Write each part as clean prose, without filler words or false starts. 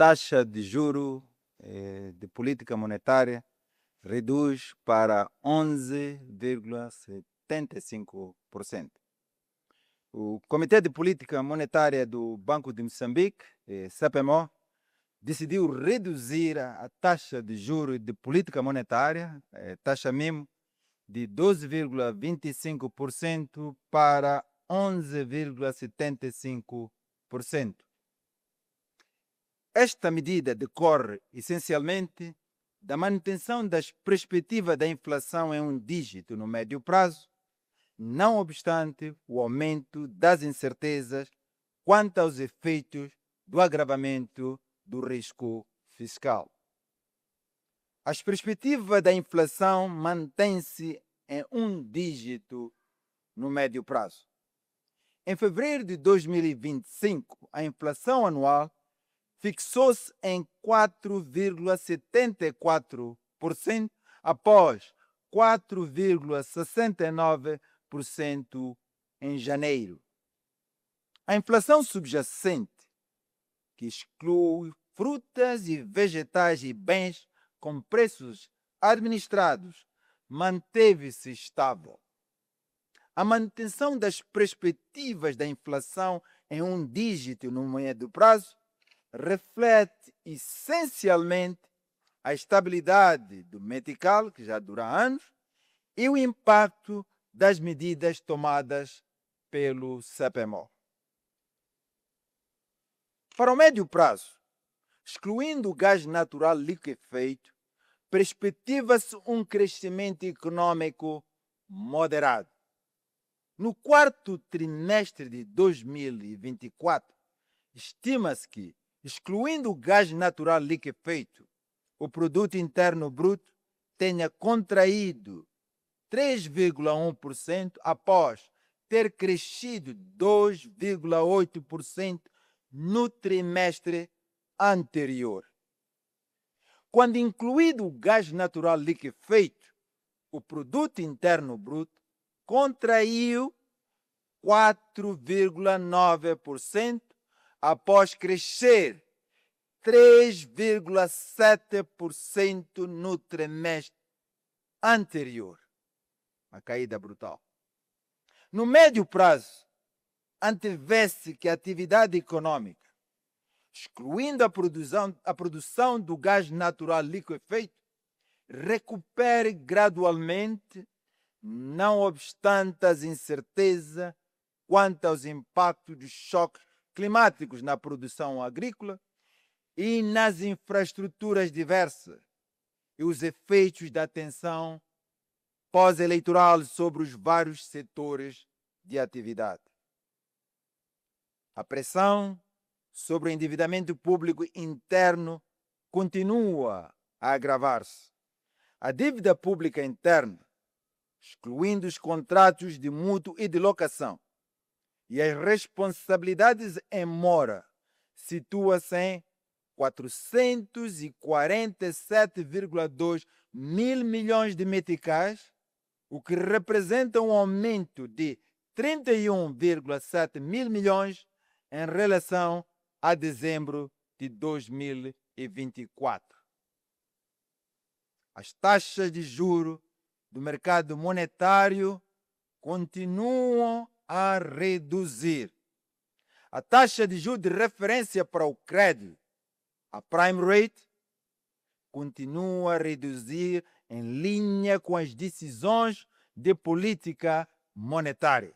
taxa de juro de política monetária reduz para 11,75%. O Comitê de Política Monetária do Banco de Moçambique, CPMO, decidiu reduzir a taxa de juros de política monetária, taxa MIM, de 12,25% para 11,75%. Esta medida decorre essencialmente da manutenção das perspectivas da inflação em um dígito no médio prazo, não obstante o aumento das incertezas quanto aos efeitos do agravamento do risco fiscal. As perspectivas da inflação mantêm-se em um dígito no médio prazo. Em fevereiro de 2025, a inflação anual fixou-se em 4,74% após 4,69% em janeiro. A inflação subjacente, que exclui frutas e vegetais e bens com preços administrados, manteve-se estável. A manutenção das perspectivas da inflação em um dígito no médio prazo reflete essencialmente a estabilidade do metical, que já dura anos, e o impacto das medidas tomadas pelo CPMO. Para o médio prazo, excluindo o gás natural liquefeito, perspectiva-se um crescimento econômico moderado. No quarto trimestre de 2024, estima-se que, excluindo o gás natural liquefeito, o produto interno bruto tenha contraído 3,1% após ter crescido 2,8% no trimestre anterior. Quando incluído o gás natural liquefeito, o produto interno bruto contraiu 4,9% após crescer 3,7% no trimestre anterior. Uma caída brutal. No médio prazo, antevê-se que a atividade econômica, excluindo a produção do gás natural liquefeito, recupere gradualmente, não obstante as incertezas quanto aos impactos dos choques climáticos na produção agrícola e nas infraestruturas diversas e os efeitos da tensão pós-eleitoral sobre os vários setores de atividade. A pressão sobre o endividamento público interno continua a agravar-se. A dívida pública interna, excluindo os contratos de mútuo e de locação, e as responsabilidades em mora, situa-se em 447,2 mil milhões de meticais, o que representa um aumento de 31,7 mil milhões em relação a dezembro de 2024. As taxas de juros do mercado monetário continuam a reduzir. A taxa de juros de referência para o crédito, a prime rate, continua a reduzir em linha com as decisões de política monetária.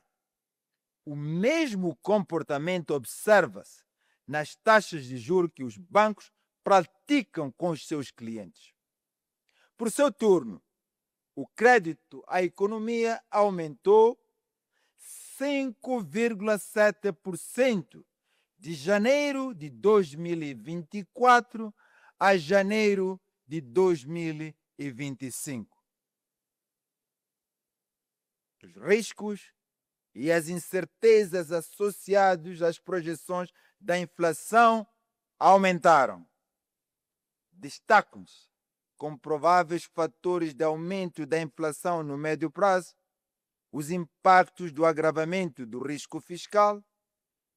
O mesmo comportamento observa-se nas taxas de juros que os bancos praticam com os seus clientes. Por seu turno, o crédito à economia aumentou 5,7% de janeiro de 2024 a janeiro de 2025. Os riscos e as incertezas associados às projeções da inflação aumentaram. Destacam-se como prováveis fatores de aumento da inflação no médio prazo os impactos do agravamento do risco fiscal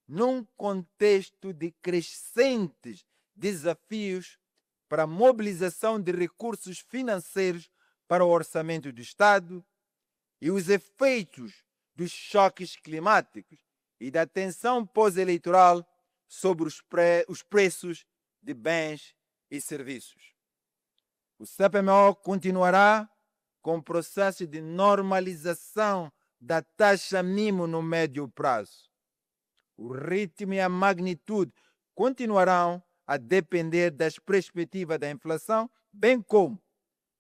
num contexto de crescentes desafios para a mobilização de recursos financeiros para o orçamento do Estado e os efeitos dos choques climáticos e da tensão pós-eleitoral sobre os preços de bens e serviços. O CPMO continuará com o processo de normalização da taxa mínima no médio prazo. O ritmo e a magnitude continuarão a depender das perspectivas da inflação, bem como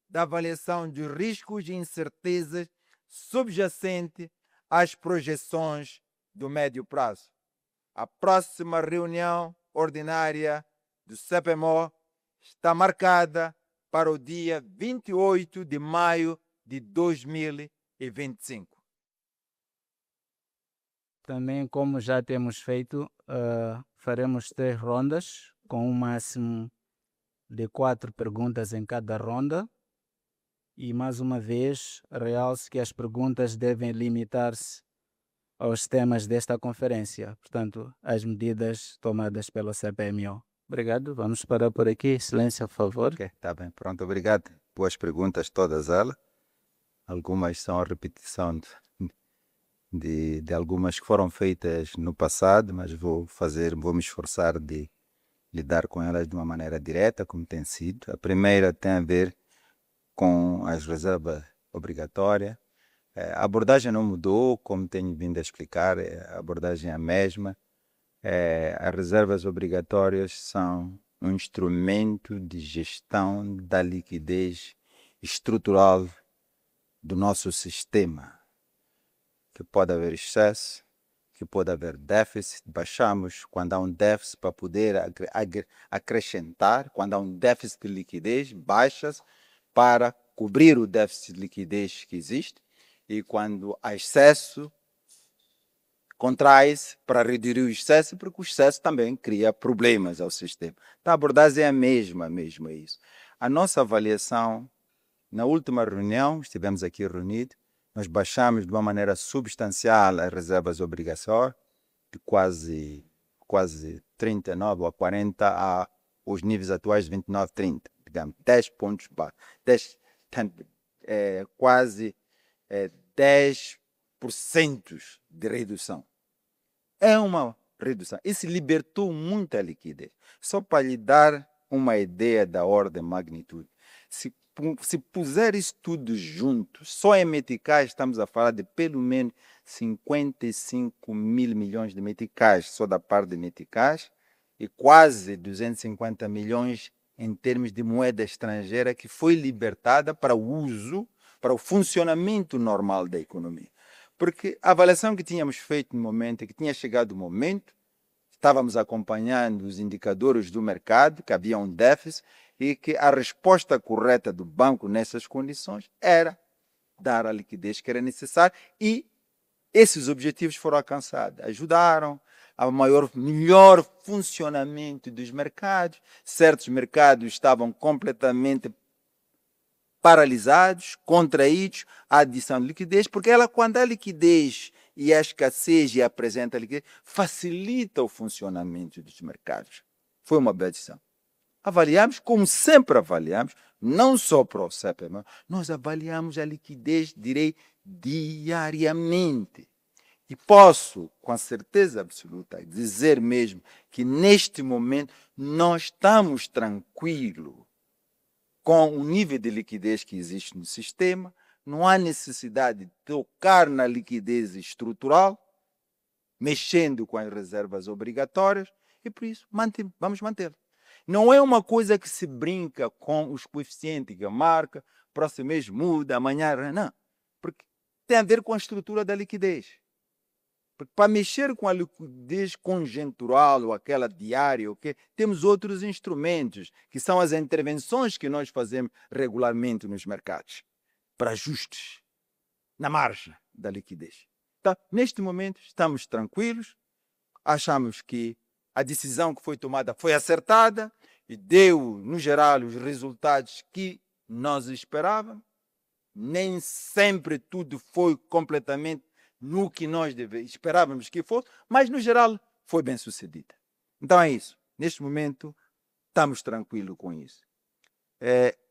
da avaliação de riscos e incertezas subjacentes às projeções do médio prazo. A próxima reunião ordinária do CPMO está marcada para o dia 28 de maio de 2025. Também, como já temos feito, faremos 3 rondas, com um máximo de 4 perguntas em cada ronda. E, mais uma vez, realce que as perguntas devem limitar-se aos temas desta conferência, portanto, as medidas tomadas pelo CPMO. Obrigado, vamos parar por aqui. Silêncio, por favor. Ok, está bem, pronto, obrigado. Boas perguntas, todas elas. Algumas são a repetição de algumas que foram feitas no passado, mas vou me esforçar de lidar com elas de uma maneira direta, como tem sido. A primeira tem a ver com as reservas obrigatórias. A abordagem não mudou, como tenho vindo a explicar, a abordagem é a mesma. As reservas obrigatórias são um instrumento de gestão da liquidez estrutural do nosso sistema, que pode haver excesso, que pode haver déficit. Baixamos quando há um déficit para poder acrescentar. Quando há um déficit de liquidez, baixa-se para cobrir o déficit de liquidez que existe. E quando há excesso, contrai-se para reduzir o excesso, porque o excesso também cria problemas ao sistema. Então a abordagem é a mesma, mesmo é isso. A nossa avaliação, na última reunião, estivemos aqui reunidos, nós baixamos de uma maneira substancial as reservas obrigatórias, de quase 39 ou 40 a os níveis atuais de 29, 30, digamos, 10 pontos básicos, quase 10% de redução. É uma redução. Isso libertou muita liquidez. Só para lhe dar uma ideia da ordem de magnitude. Se puser isso tudo junto, só em meticais estamos a falar de pelo menos 55 mil milhões de meticais, só da parte de meticais, e quase 250 milhões em termos de moeda estrangeira que foi libertada para o uso, para o funcionamento normal da economia. Porque a avaliação que tínhamos feito no momento, que tinha chegado o momento, estávamos acompanhando os indicadores do mercado, que havia um déficit, e que a resposta correta do banco nessas condições era dar a liquidez que era necessária, e esses objetivos foram alcançados. Ajudaram ao melhor funcionamento dos mercados. Certos mercados estavam completamente paralisados, contraídos, a adição de liquidez, porque quando há liquidez e a escassez e apresenta a liquidez, facilita o funcionamento dos mercados. Foi uma boa decisão. Avaliamos, como sempre avaliamos, não só para o CPMO, nós avaliamos a liquidez, direi, diariamente. E posso, com certeza absoluta, dizer mesmo que neste momento nós estamos tranquilos com o nível de liquidez que existe no sistema, não há necessidade de tocar na liquidez estrutural, mexendo com as reservas obrigatórias, e por isso vamos mantê-la. Não é uma coisa que se brinca com os coeficientes que a marca, próximo mês muda, amanhã não, porque tem a ver com a estrutura da liquidez. Porque para mexer com a liquidez conjuntural ou aquela diária, okay, temos outros instrumentos, que são as intervenções que nós fazemos regularmente nos mercados, para ajustes na margem da liquidez. Então, neste momento, estamos tranquilos, achamos que a decisão que foi tomada foi acertada e deu, no geral, os resultados que nós esperávamos. Nem sempre tudo foi completamente no que nós esperávamos que fosse, mas no geral foi bem sucedida. Então é isso. Neste momento estamos tranquilos com isso.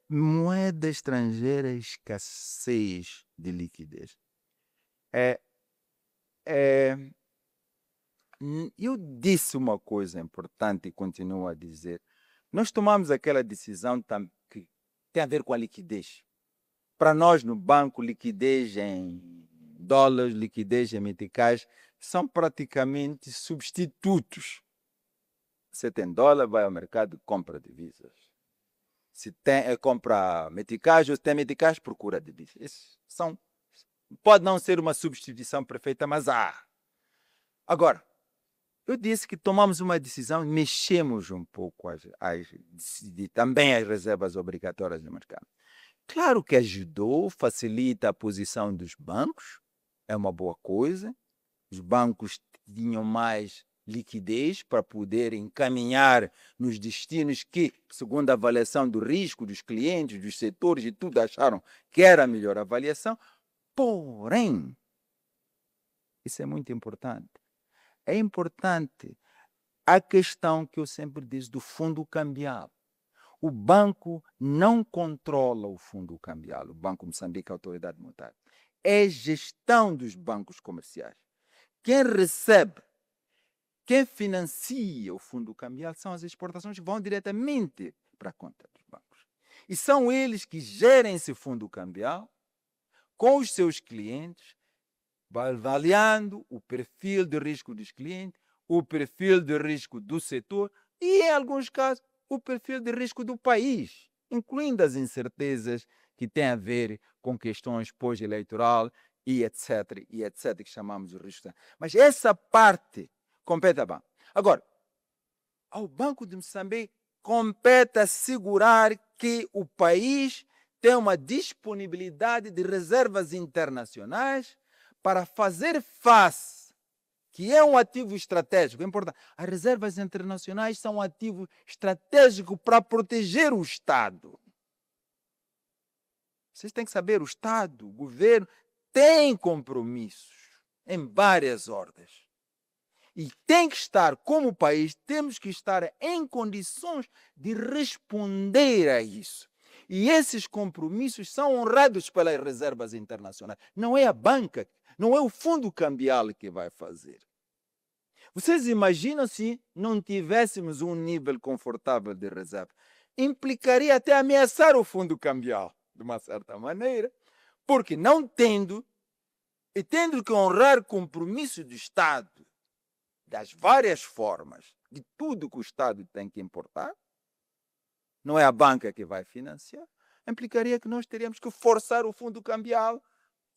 Moeda estrangeira, escassez de liquidez. Eu disse uma coisa importante e continuo a dizer. Nós tomamos aquela decisão que tem a ver com a liquidez. Para nós, no banco, liquidez em dólares, liquidez em meticais, são praticamente substitutos. Você tem dólar, vai ao mercado, compra divisas. Se compra meticais, ou se tem meticais, procura divisas. Pode não ser uma substituição perfeita, mas há. Agora, eu disse que tomamos uma decisão e mexemos um pouco também as reservas obrigatórias no mercado. Claro que ajudou, facilita a posição dos bancos, é uma boa coisa. Os bancos tinham mais liquidez para poder encaminhar nos destinos que, segundo a avaliação do risco dos clientes, dos setores e tudo, acharam que era a melhor avaliação. Porém, isso é muito importante. É importante a questão que eu sempre disse do fundo cambial. O banco não controla o fundo cambial, o Banco Moçambique, a Autoridade Monetária. É gestão dos bancos comerciais. Quem recebe, quem financia o fundo cambial são as exportações que vão diretamente para a conta dos bancos. E são eles que gerem esse fundo cambial com os seus clientes, avaliando o perfil de risco dos clientes, o perfil de risco do setor e, em alguns casos, o perfil de risco do país, incluindo as incertezas que têm a ver com questões pós-eleitoral e etc., que chamamos de risco. Mas essa parte compete ao banco. Agora, ao Banco de Moçambique compete assegurar que o país tem uma disponibilidade de reservas internacionais para fazer face, que é um ativo estratégico, é importante. As reservas internacionais são um ativo estratégico para proteger o Estado. Vocês têm que saber, o Estado, o governo, tem compromissos em várias ordens. E tem que estar, como país, temos que estar em condições de responder a isso. E esses compromissos são honrados pelas reservas internacionais. Não é a banca, não é o fundo cambial que vai fazer. Vocês imaginam se não tivéssemos um nível confortável de reserva? Implicaria até ameaçar o fundo cambial, de uma certa maneira, porque não tendo, e tendo que honrar compromissos do Estado, das várias formas, de tudo que o Estado tem que importar, não é a banca que vai financiar, implicaria que nós teríamos que forçar o fundo cambial,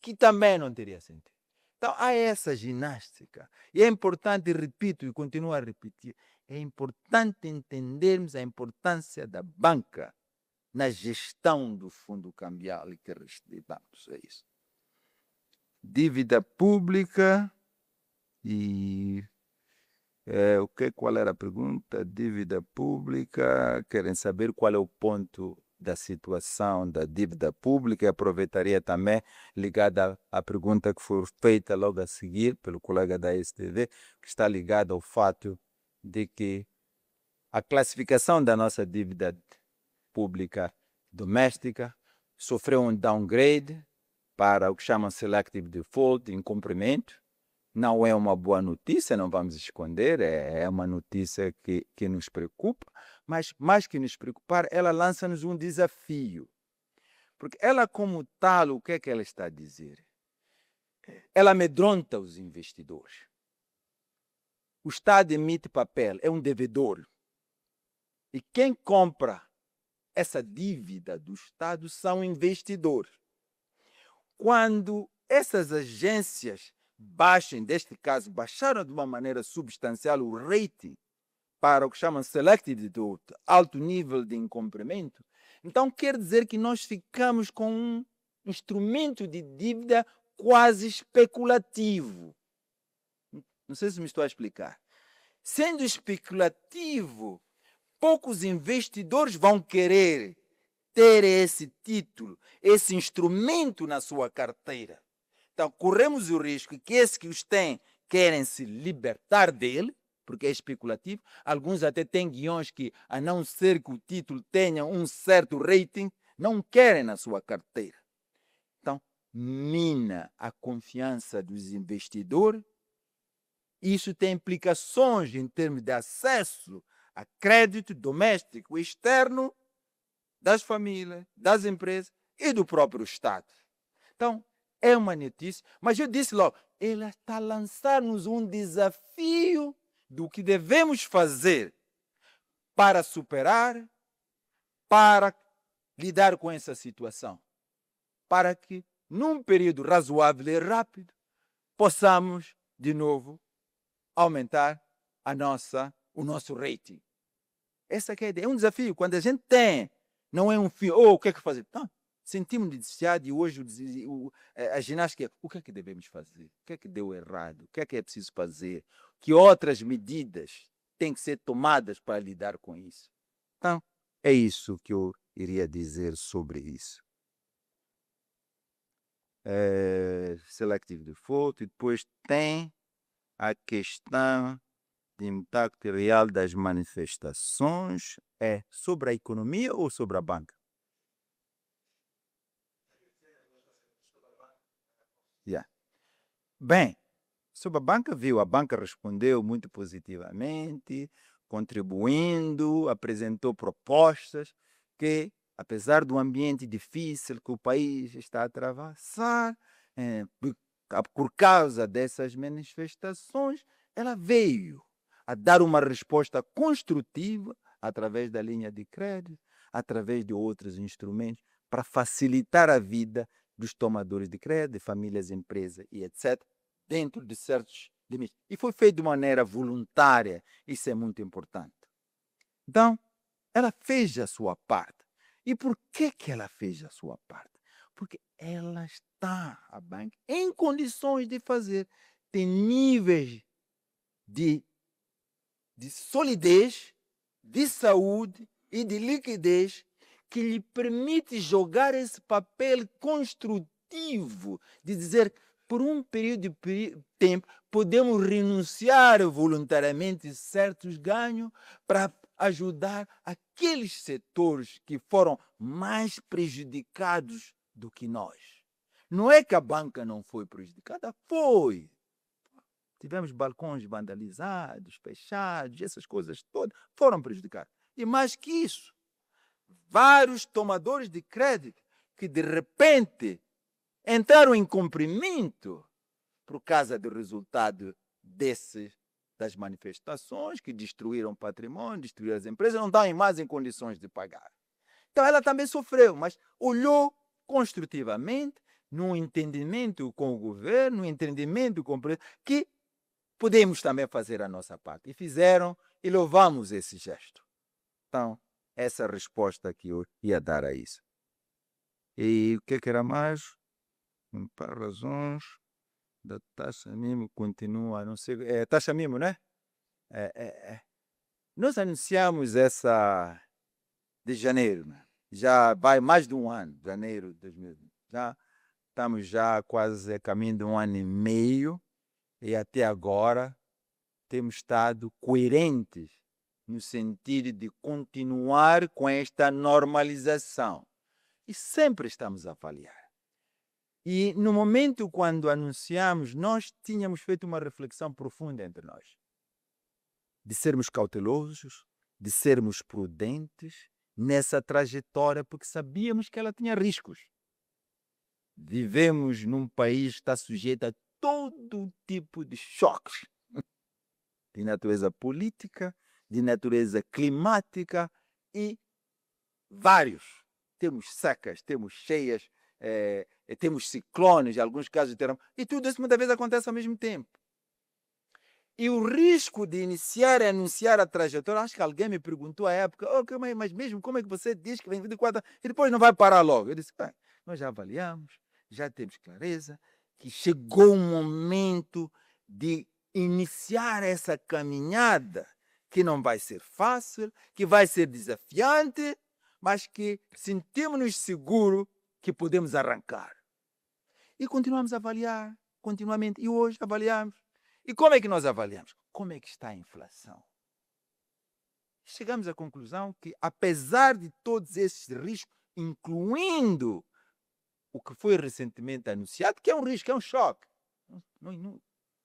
que também não teria sentido. Então, há essa ginástica. E é importante, repito e continuo a repetir, é importante entendermos a importância da banca na gestão do fundo cambial e que respeitamos a isso. Dívida pública e... qual era a pergunta? Dívida pública, querem saber qual é o ponto da situação da dívida pública. Aproveitaria também, ligada à pergunta que foi feita logo a seguir pelo colega da STV, que está ligada ao fato de que a classificação da nossa dívida pública doméstica sofreu um downgrade para o que chamam Selective Default, incumprimento. Não é uma boa notícia, não vamos esconder, é uma notícia que nos preocupa, mas mais que nos preocupar, ela lança-nos um desafio. Porque ela, como tal, o que é que ela está a dizer? Ela amedronta os investidores. O Estado emite papel, é um devedor. E quem compra essa dívida do Estado são investidores. Quando essas agências baixem, neste caso, baixaram de uma maneira substancial o rating para o que chamam Selected Default, alto nível de incumprimento, então quer dizer que nós ficamos com um instrumento de dívida quase especulativo. Não sei se me estou a explicar. Sendo especulativo, poucos investidores vão querer ter esse título, esse instrumento na sua carteira. Então, corremos o risco que esses que os têm querem se libertar dele, porque é especulativo. Alguns até têm guiões que, a não ser que o título tenha um certo rating, não querem na sua carteira. Então, mina a confiança dos investidores. Isso tem implicações em termos de acesso a crédito doméstico e externo das famílias, das empresas e do próprio Estado. Então, é uma notícia, mas eu disse logo, ela está a lançar-nos um desafio do que devemos fazer para superar, para lidar com essa situação, para que, num período razoável e rápido, possamos, de novo, aumentar o nosso rating. Essa que é a ideia. É um desafio. Quando a gente tem, não é um fim, o que é que fazer? Não, sentimos necessidade e hoje a ginástica, o que é que devemos fazer? O que é que deu errado? O que é preciso fazer? Que outras medidas têm que ser tomadas para lidar com isso? Então, é isso que eu iria dizer sobre isso. Selective default, e depois tem a questão de impacto real das manifestações. É sobre a economia ou sobre a banca? Yeah. Bem, sobre a banca, a banca respondeu muito positivamente, contribuindo, apresentou propostas que, apesar do ambiente difícil que o país está a atravessar, por causa dessas manifestações, ela veio a dar uma resposta construtiva através da linha de crédito, através de outros instrumentos, para facilitar a vida dos tomadores de crédito, de famílias, empresas e etc., dentro de certos limites. E foi feito de maneira voluntária, isso é muito importante. Então, ela fez a sua parte. E por que ela fez a sua parte? Porque ela está, a banca, em condições de fazer, tem níveis de solidez, de saúde e de liquidez que lhe permite jogar esse papel construtivo de dizer, por um período de tempo, podemos renunciar voluntariamente a certos ganhos para ajudar aqueles setores que foram mais prejudicados do que nós. Não é que a banca não foi prejudicada, foi. Tivemos balcões vandalizados, fechados, essas coisas todas foram prejudicadas. E mais que isso, vários tomadores de crédito que de repente entraram em cumprimento por causa do resultado das manifestações que destruíram patrimônio, destruíram as empresas, não estão mais em condições de pagar. Então ela também sofreu, mas olhou construtivamente, num entendimento com o governo, num entendimento com o presidente, que podemos também fazer a nossa parte. E fizeram, e louvamos esse gesto. Então, essa resposta que eu ia dar a isso. E o que era mais? Para razões da taxa mínima continua, não sei, taxa mínima, né? Nós anunciamos essa de janeiro, né? Já vai mais de um ano, janeiro de 2020. Já estamos já quase a caminho de um ano e meio e até agora temos estado coerentes no sentido de continuar com esta normalização. E sempre estamos a avaliar. E no momento quando anunciamos, nós tínhamos feito uma reflexão profunda entre nós. De sermos cautelosos, de sermos prudentes nessa trajetória, porque sabíamos que ela tinha riscos. Vivemos num país que está sujeito a todo tipo de choques. De natureza política, de natureza climática e vários. Temos secas, temos cheias, temos ciclones, em alguns casos terremotos, e tudo isso muitas vezes acontece ao mesmo tempo. E o risco de iniciar e anunciar a trajetória, acho que alguém me perguntou à época, mas mesmo como é que você diz que vem 24 e depois não vai parar logo? Eu disse, nós já avaliamos, já temos clareza que chegou um momento de iniciar essa caminhada que não vai ser fácil, que vai ser desafiante, mas que sentimos-nos seguros que podemos arrancar. E continuamos a avaliar, continuamente. E hoje avaliamos. E como é que nós avaliamos? como é que está a inflação? Chegamos à conclusão que, apesar de todos esses riscos, incluindo o que foi recentemente anunciado, que é um risco, é um choque.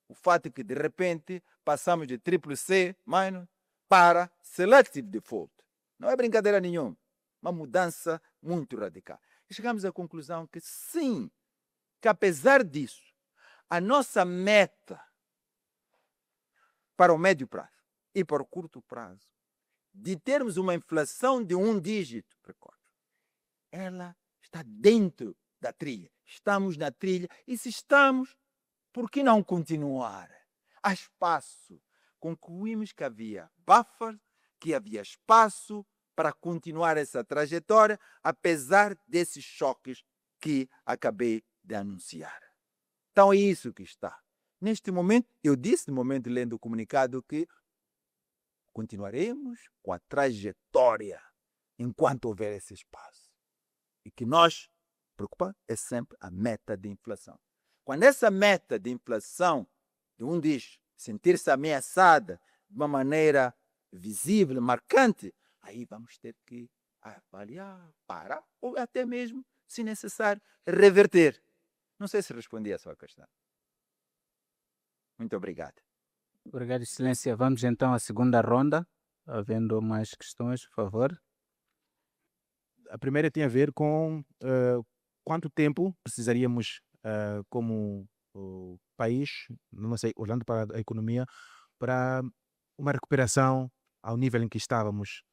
O fato é que, de repente, passamos de triple C minus para selective default. Não é brincadeira nenhuma. Uma mudança muito radical. E chegamos à conclusão que, sim, que apesar disso, a nossa meta para o médio prazo e para o curto prazo, de termos uma inflação de 1 dígito, ela está dentro da trilha. Estamos na trilha e se estamos, por que não continuar? Há espaço. Concluímos que havia buffer, que havia espaço para continuar essa trajetória, apesar desses choques que acabei de anunciar. Então é isso que está. Neste momento, eu disse no momento lendo o comunicado que continuaremos com a trajetória enquanto houver esse espaço. E que nós, preocupar é sempre a meta de inflação. Quando essa meta de inflação de um dígito sentir-se ameaçada de uma maneira visível, marcante, aí vamos ter que avaliar, parar ou até mesmo, se necessário, reverter. Não sei se respondi a sua questão. Muito obrigado. Obrigado, Excelência. Vamos então à segunda ronda. Havendo mais questões, por favor. A primeira tem a ver com quanto tempo precisaríamos, como país, não sei, olhando para a economia, para uma recuperação ao nível em que estávamos.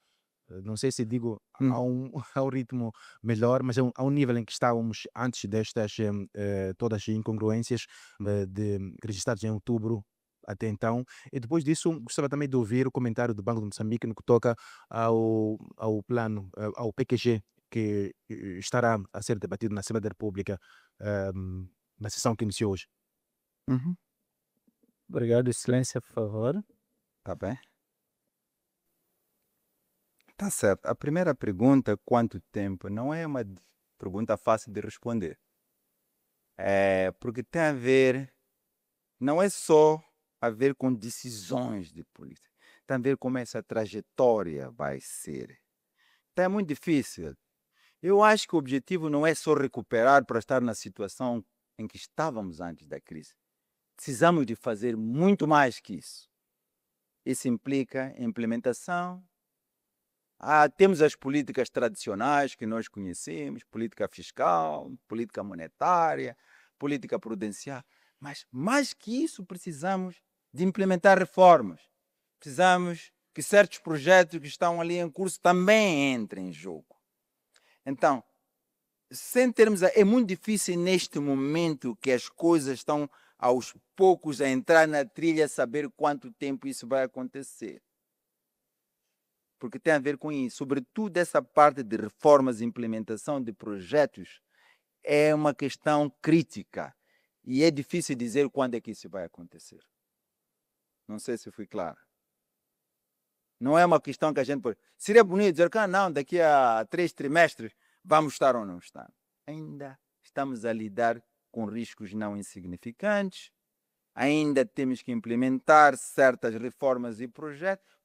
Não sei se digo a um ritmo melhor, mas a um nível em que estávamos antes destas todas as incongruências registradas em outubro até então. E depois disso, gostava também de ouvir o comentário do Banco de Moçambique no que toca ao plano, ao PQG, que estará a ser debatido na Assembleia da República na sessão que iniciou hoje. Obrigado, Excelência, por favor. Tá bem? Tá certo. A primeira pergunta, quanto tempo, não é uma pergunta fácil de responder. Porque tem a ver, não é só a ver com decisões de política, tem a ver como essa trajetória vai ser. Então é muito difícil. Eu acho que o objetivo não é só recuperar para estar na situação em que estávamos antes da crise. Precisamos de fazer muito mais que isso. Isso implica implementação. Temos as políticas tradicionais que nós conhecemos, política fiscal, política monetária, política prudencial. Mas, mais que isso, precisamos de implementar reformas. Precisamos que certos projetos que estão ali em curso também entrem em jogo. Então, sem termos... É muito difícil neste momento que as coisas estão aos poucos a entrar na trilha, saber quanto tempo isso vai acontecer. Porque tem a ver com isso. Sobretudo essa parte de reformas e implementação de projetos é uma questão crítica. E é difícil dizer quando é que isso vai acontecer. Não sei se fui claro. Não é uma questão que a gente pode... Seria bonito dizer que não, daqui a 3 trimestres vamos estar ou não estar. Ainda estamos a lidar com riscos não insignificantes. Ainda temos que implementar certas reformas e projetos.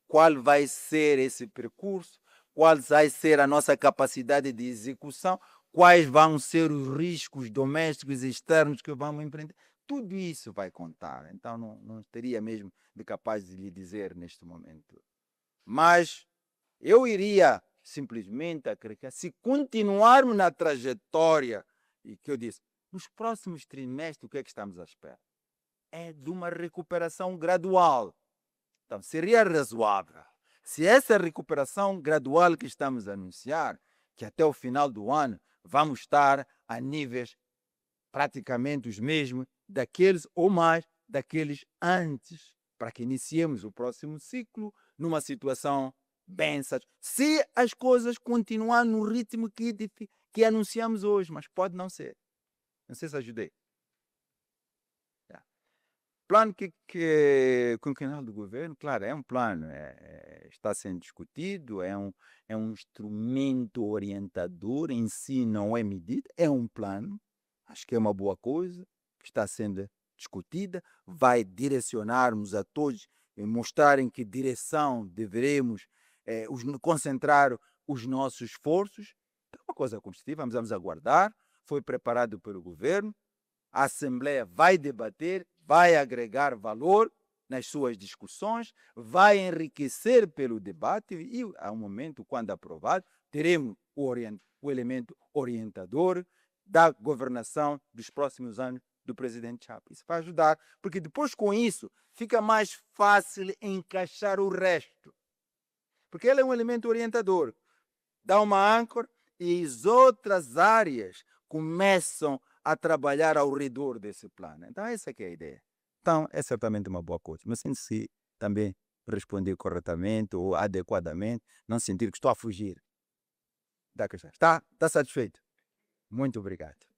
Qual vai ser esse percurso? Qual vai ser a nossa capacidade de execução? Quais vão ser os riscos domésticos e externos que vamos enfrentar? Tudo isso vai contar. Então, não estaria mesmo capaz de lhe dizer neste momento. Mas eu iria simplesmente acreditar, se continuarmos na trajetória, e que eu disse, nos próximos trimestres, o que é que estamos à espera? É de uma recuperação gradual. Então, seria razoável se essa recuperação gradual que estamos a anunciar, que até o final do ano vamos estar a níveis praticamente os mesmos daqueles ou mais daqueles antes, para que iniciemos o próximo ciclo numa situação bem satisfatória. Se as coisas continuarem no ritmo que anunciamos hoje, mas pode não ser. Não sei se ajudei. Plano quinquenal do governo, claro, é um plano, está sendo discutido, é um instrumento orientador, em si não é medida, é um plano, acho que é uma boa coisa, que está sendo discutida, vai direcionar-nos a todos e mostrar em que direção deveremos concentrar os nossos esforços. Então, uma coisa construtiva, vamos aguardar. Foi preparado pelo governo, a Assembleia vai debater, vai agregar valor nas suas discussões, vai enriquecer pelo debate e, ao momento, quando aprovado, teremos o elemento orientador da governação dos próximos anos do presidente Chapa. Isso vai ajudar, porque depois com isso fica mais fácil encaixar o resto. Porque ele é um elemento orientador, dá uma âncora e as outras áreas começam a trabalhar ao redor desse plano. Então essa que é a ideia. Então é certamente uma boa coisa, mas se também responder corretamente ou adequadamente, não sentir que estou a fugir da questão. Está satisfeito? Muito obrigado.